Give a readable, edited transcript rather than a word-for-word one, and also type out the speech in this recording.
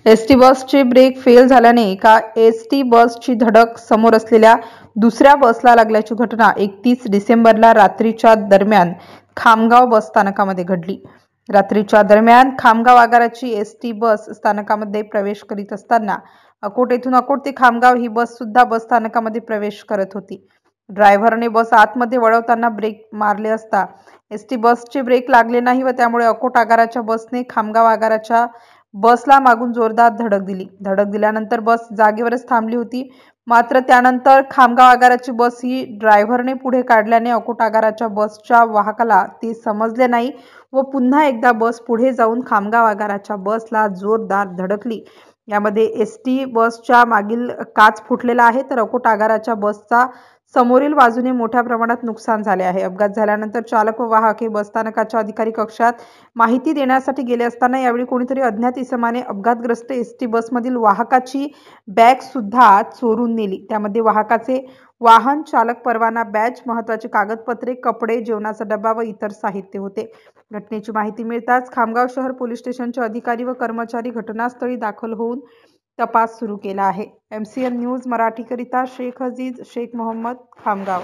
ST बसचे brake fail झाल्याने एका एसटी बसची धडक समोर असलेल्या दुसऱ्या बसला लागल्याची घटना 31 डिसेंबरला रात्रीच्या दरम्यान खामगाव बस स्थानकामध्ये घडली। रात्रीच्या दरम्यान खामगाव आगाराची एसटी बस स्थानकामध्ये प्रवेश करीत असताना अकोट येथून अकोट ते खामगाव ही बस सुद्धा बस स्थानकामध्ये प्रवेश करत होती। ड्रायव्हरने बस आतमध्ये वळवताना ब्रेक मारले असता एसटी बसचे ब्रेक लागले नाही व त्यामुळे अकोट आगाराच्या बसने खामगाव आगाराच्या बसला मागून जोरदार धडक दिली। धडक दिल्यानंतर बस जागेवरच थांबली होती। मात्र त्यानंतर खामगाव आगाराची बस ही ड्रायव्हरने पुढे काढल्याने अकोट आगाराच्या बसच्या वाहकाला ते समजले नाही व पुन्हा एकदा बस पुढे जाऊन खामगाव आगाराच्या बसला जोरदार धडकली। यामध्ये एसटी बसच्या मागील काच फुटलेला आहे तर अकोट आगाराच्या बसचा समोरील बाजूने मोठ्या प्रमाणात नुकसान झाले आहे। अपघात झाल्यानंतर चालक व वाहक हे बसस्थानकाच्या अधिकारी कक्षात माहिती देण्यासाठी गेले असताना यावेळी कोणीतरी अज्ञात इसमाने अपघातग्रस्त एसटी बसमधील वाहकाची बॅग सुद्धा चोरून नेली। त्यामध्ये वाहकाचे वाहन चालक परवाना, बॅच, महत्त्वाचे कागदपत्रे, कपडे, जेवणाचा डबा व इतर साहित्य होते। घटनेची माहिती मिळताच खामगाव शहर पोलीस स्टेशनचे अधिकारी व कर्मचारी घटनास्थळी दाखल होऊन तपास सुरू केला आहे। MCN न्यूज मराठीकरिता शेख अजीज शेख मोहम्मद, खामगाव।